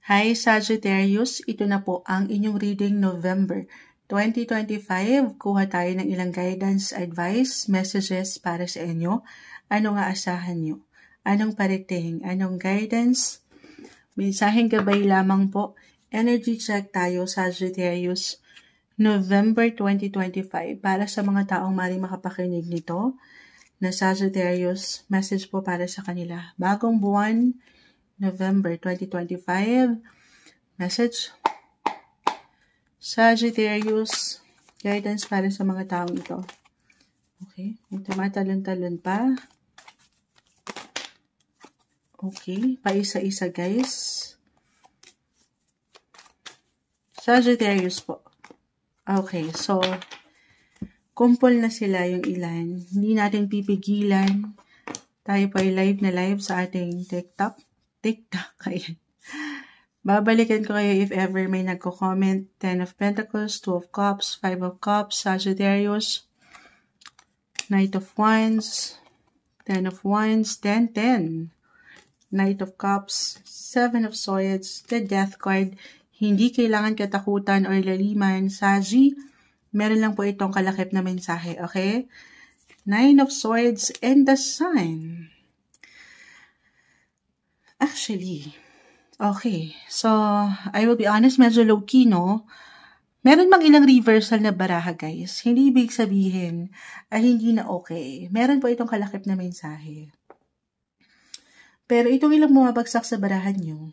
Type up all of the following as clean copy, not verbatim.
Hi Sagittarius, ito na po ang inyong reading November 2025. Kuha tayo ng ilang guidance, advice, messages para sa inyo. Ano nga asahan nyo? Anong parating? Anong guidance? Mensaheng gabay lamang po. Energy check tayo Sagittarius November 2025 para sa mga taong maring makapakinig nito na Sagittarius, message po para sa kanila. Bagong buwan, November 2025, message, Sagittarius, guidance para sa mga taong ito. Okay, kung tumatalon-talon pa. Okay, paisa-isa guys. Sagittarius po. Okay, so, kumpol na sila yung ilan. Hindi natin pipigilan. Tayo po ay live na live sa ating TikTok. Ayan. Babalikan ko kayo if ever may nagko-comment. 10 of Pentacles, 2 of Cups, 5 of Cups, Sagittarius, Knight of Wands, 10 of Wands, 10, 10. Knight of Cups, 7 of Swords, the Death card. Hindi kailangan katakutan or laliman. Sagi, meron lang po itong kalakip na mensahe, okay? 9 of Swords and the Sun. Actually, okay. So, I will be honest, medyo low-key, no? Meron mang ilang reversal na baraha, guys. Hindi ibig sabihin ay hindi na okay. Meron po itong kalakip na mensahe. Pero itong ilang bumabagsak sa barahan nyo,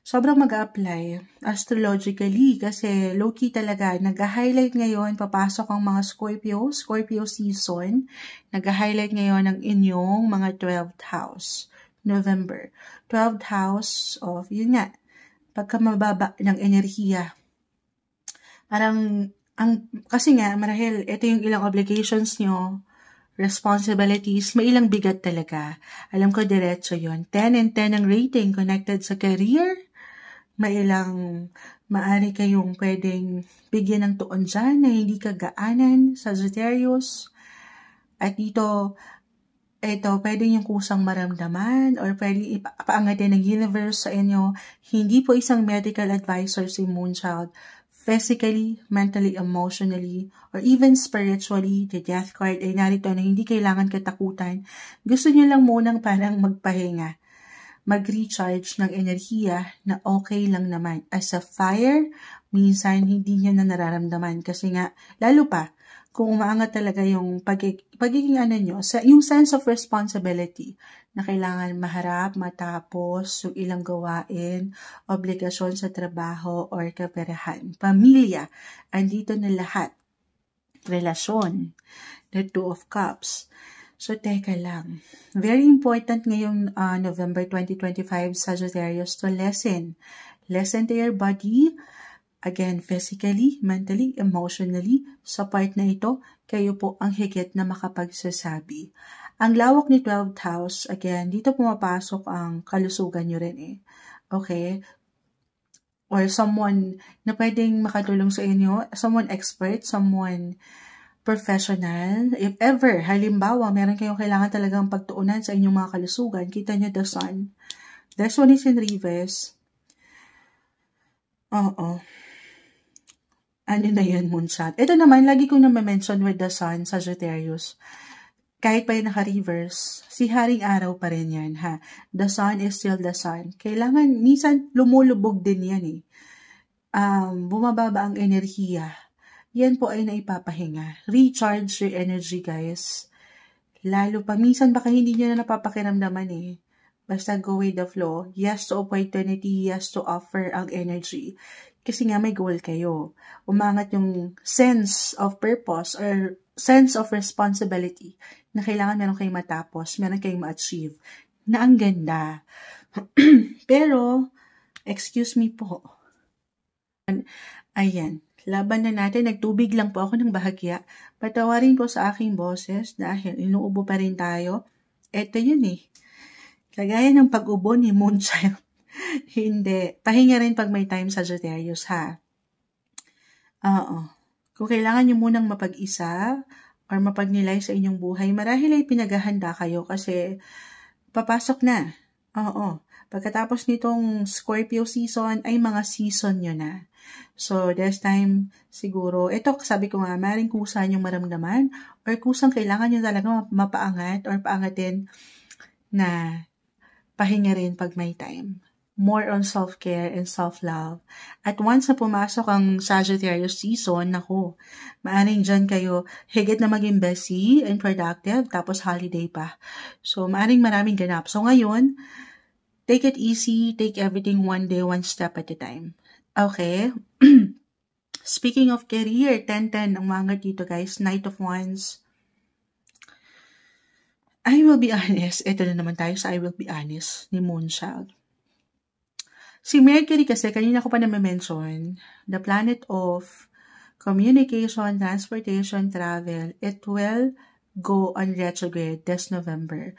sobrang mag-a-apply astrologically kasi low-key talaga. Nag-highlight ngayon, papasok ang mga Scorpio season. Nag-highlight ngayon ang inyong mga 12th house. November. 12th house of, yun nga, pagkamababa ng enerhiya. Parang, kasi nga, marahil, ito yung ilang obligations nyo, responsibilities, may ilang bigat talaga. Alam ko, diretso yun. 10 and 10 ang rating connected sa career. May ilang, maaari kayong pwedeng bigyan ng tuon dyan na hindi kagaanan, Sagittarius. At dito, ito, pwede yung kusang maramdaman or pwede ipaangatin ng universe sa inyo. Hindi po isang medical advisor si Moonchild. Physically, mentally, emotionally, or even spiritually, the Death card ay narito na hindi kailangan katakutan. Gusto nyo lang munang parang magpahinga. Mag-recharge ng enerhiya na okay lang naman. As a fire, minsan hindi nyo na nararamdaman. Kasi nga, lalo pa, kung umaangat talaga yung pagiging ano nyo, yung sense of responsibility na kailangan maharap, matapos, yung ilang gawain, obligasyon sa trabaho or kaperahan. Pamilya, andito na lahat. Relasyon, the 2 of Cups. So, teka lang. Very important ngayong November 2025, Sagittarius, to listen. Listen to your body. Again, physically, mentally, emotionally, sa part na ito, kayo po ang higit na makapagsasabi. Ang lawak ni 12th house, again, dito pumapasok ang kalusugan nyo rin eh. Okay? Or someone na pwedeng makatulong sa inyo, someone expert, someone professional. If ever, halimbawa, meron kayong kailangan talagang pagtuunan sa inyong mga kalusugan, kita nyo the Sun. This one is in reverse. Oo. Ano na yun, Moonshot? Ito naman, lagi kong na-mention with the Sun, Sagittarius. Kahit pa yung naka-reverse, si Haring Araw pa rin yan, ha? The Sun is still the Sun. Kailangan, minsan, lumulubog din yan, eh. Bumababa ang enerhiya. Yan po ay naipapahinga. Recharge your energy, guys. Lalo pa, minsan baka hindi nyo na napapakiramdaman, eh. Basta go with the flow. Yes to opportunity, yes to offer ang energy. Kasi nga may goal kayo. Umangat yung sense of purpose or sense of responsibility na kailangan meron kayong matapos, meron kayong ma-achieve. Na ang ganda. Pero, excuse me po. Ayan. Laban na natin. Nagtubig lang po ako ng bahagya. Patawarin po sa aking boses dahil inuubo pa rin tayo. Eto yun eh. Kagaya ng pag-ubo ni Moonchild. Hindi. Pahinga rin pag may time, Sagittarius, ha? Oo. Kung kailangan nyo munang mapag-isa or mapagnilay sa inyong buhay, marahil ay pinaghahanda kayo kasi papasok na. Oo. Pagkatapos nitong Scorpio season, ay mga season nyo na. So, this time, siguro, ito, sabi ko nga, maring kusa yung maramdaman or kusang kailangan nyo talaga mapaangat or paangatin na pahinga rin pag may time. More on self-care and self-love. At once na pumasok ang Sagittarius season, naku, maaring dyan kayo higit na maging busy and productive, tapos holiday pa. So, maaring maraming ganap. So, ngayon, take it easy, take everything one day, one step at a time. Okay? Speaking of career, 10-10 ang mga dito guys, Knight of Wands. I will be honest, ito na naman tayo sa I will be honest ni Moonchild. Si Mercury kasi, kanina ko pa na-mention, the planet of communication, transportation, travel, it will go on retrograde this November.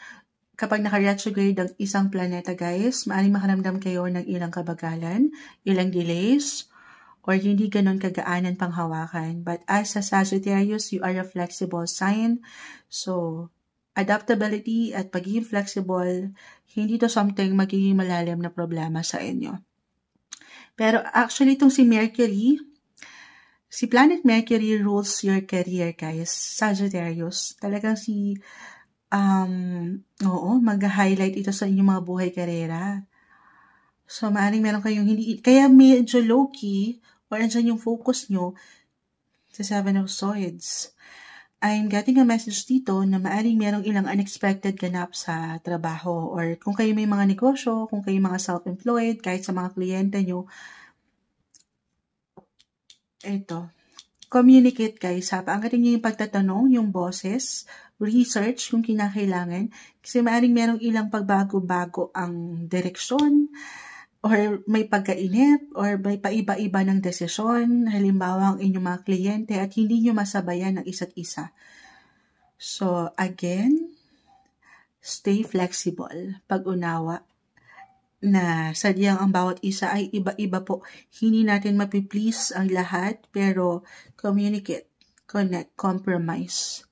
Kapag naka-retrograde ang isang planeta guys, maaaring makaramdam kayo ng ilang kabagalan, ilang delays, or hindi ganun kagaanan pang hawakan. But as a Sagittarius, you are a flexible sign. So, adaptability at pagiging flexible, hindi to something magiging malalim na problema sa inyo. Pero actually, itong si Mercury, si planet Mercury rules your career, guys. Sagittarius. Talagang mag-highlight ito sa inyong mga buhay karera. So, maaaring meron kayong hindi, kaya medyo low-key, or andyan yung focus nyo sa Seven of Swords. I'm getting a message dito na maaaring merong ilang unexpected ganap sa trabaho or kung kayo may mga negosyo, kung kayo mga self-employed, kahit sa mga kliyente nyo. Ito. Communicate guys, ha? Paangatin nyo yung pagtatanong, yung boses, research kung kinakailangan. Kasi maaaring merong ilang pagbago-bago ang direksyon, or may pagkainip, or may paiba-iba ng desisyon, halimbawa ang inyong mga kliyente at hindi nyo masabayan ng isa't isa. So, again, stay flexible. Pag-unawa na sadyang ang bawat isa ay iba-iba po. Hindi natin mapiplease ang lahat, pero communicate, connect, compromise.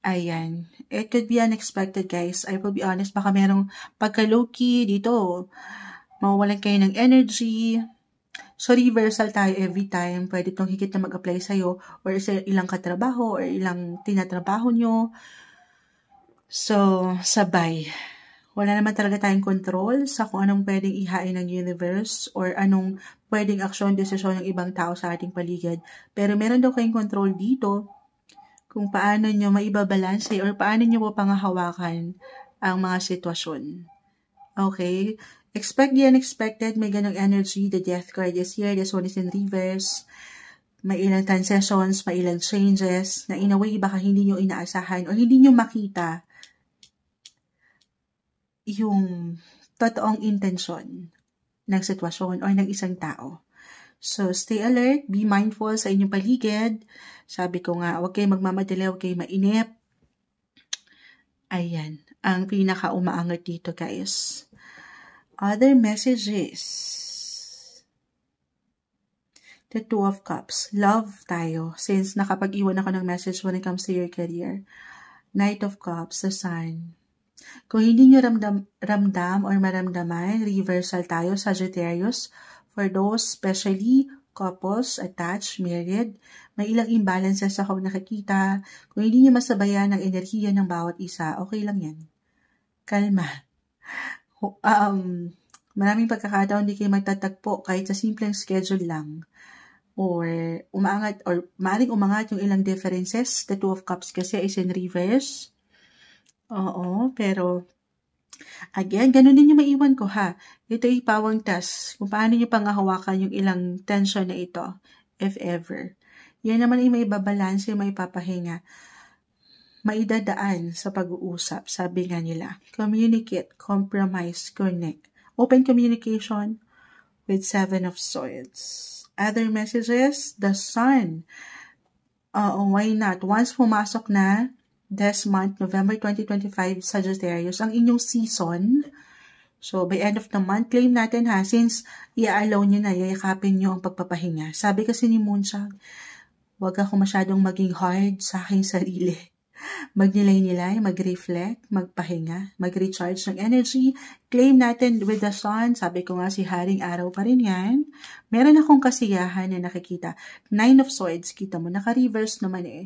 Ayan. It could be unexpected, guys. I will be honest, baka merong pagka-low-key dito. Mawawalan kayo ng energy. So, reversal tayo every time. Pwede itong higit na mag-apply sa'yo or sa ilang katrabaho or ilang tinatrabaho nyo. So, sabay. Wala naman talaga tayong control sa kung anong pwedeng ihain ng universe or anong pwedeng aksyon, desisyon ng ibang tao sa ating paligid. Pero meron daw kayong control dito kung paano nyo maibabalanse or paano nyo po pangahawakan ang mga sitwasyon. Okay? Expect the unexpected, may ganong energy, the death card is here, this one is in reverse, may ilang transitions, may ilang changes, na in a way baka hindi nyo inaasahan o hindi nyo makita yung totoong intensyon ng sitwasyon o ng isang tao. So, stay alert, be mindful sa inyong paligid. Sabi ko nga, huwag kayo magmamadali, huwag kayo mainip. Ayan, ang pinaka-umaangat dito guys. Other messages. The Two of Cups. Love tayo. Since nakapag-iwan ako ng message when it comes to your career. Knight of Cups, the Sun. Kung hindi nyo ramdam or maramdaman, reversal tayo, Sagittarius. For those, especially couples, attached, married, may ilang imbalances ako nakikita. Kung hindi nyo masabayan ang enerhiya ng bawat isa, okay lang yan. Kalma. Maraming pagkakataon di kayo magtatagpo kahit sa simpleng schedule lang. Or umaangat, or maaaring umangat yung ilang differences. The Two of Cups kasi is in reverse. Oo, pero again, ganun din yung maiwan ko ha. Ito ay pawang task. Kung paano nyo pangahawakan yung ilang tension na ito, if ever. Yan naman ay may babalanse, may papahinga. Maidadaan sa pag-uusap, sabi nga nila. Communicate, compromise, connect. Open communication with Seven of Swords. Other messages, the Sun. Why not? Once pumasok na this month, November 2025, Sagittarius, ang inyong season. So, by end of the month, claim natin ha, since i-allow nyo na, yayakapin nyo ang pagpapahinga. Sabi kasi ni Moonchild, wag ako masyadong maging hard sa aking sarili. Magnilay-nilay, mag-reflect, magpahinga, mag-recharge ng energy. Claim natin with the sun. Sabi ko nga si Haring Araw pa rin yan. Meron akong kasiyahan na nakikita. 9 of Swords, kita mo, naka-reverse naman eh.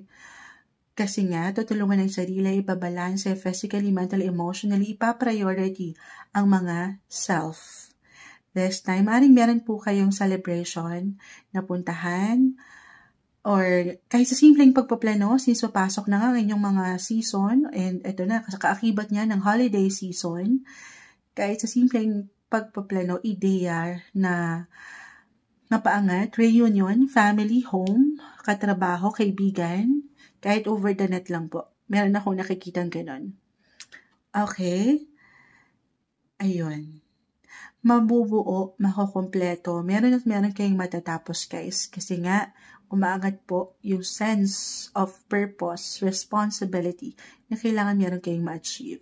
Kasi nga, tutulungan ng sarili, ipabalanse, physically, mentally, emotionally, ipa-priority ang mga self. This time, meron po kayong celebration na puntahan, or kahit sa simpleng pagpaplano, since papasok na nga ang inyong mga season, and ito na, kaakibat niya ng holiday season, kahit sa simpleng pagpaplano, ideya na mapaangat, reunion, family, home, katrabaho, kaibigan, kahit over the net lang po. Meron akong nakikitang ganon. Okay. Ayun. Mabubuo, makukumpleto. Meron kayong matatapos, guys. Kasi nga, umaangat po yung sense of purpose, responsibility na kailangan meron kayong ma-achieve.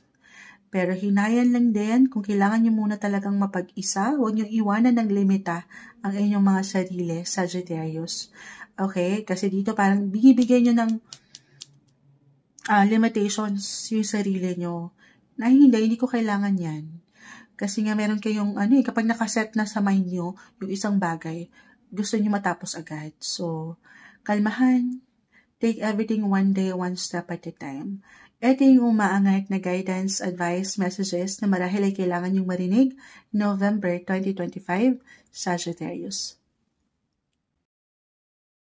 Pero hinayan lang din, kung kailangan nyo muna talagang mapag-isa, huwag nyo iwanan ng limita ang inyong mga sarili, Sagittarius. Okay? Kasi dito parang binibigay nyo ng limitations yung sarili nyo. Na hindi ko kailangan yan. Kasi nga meron kayong, kapag nakaset na sa mind nyo, yung isang bagay, gusto nyo matapos agad. So, kalmahan. Take everything one day, one step at a time. Ito yung umaangat na guidance, advice, messages na marahil ay kailangan yung marinig November 2025, Sagittarius.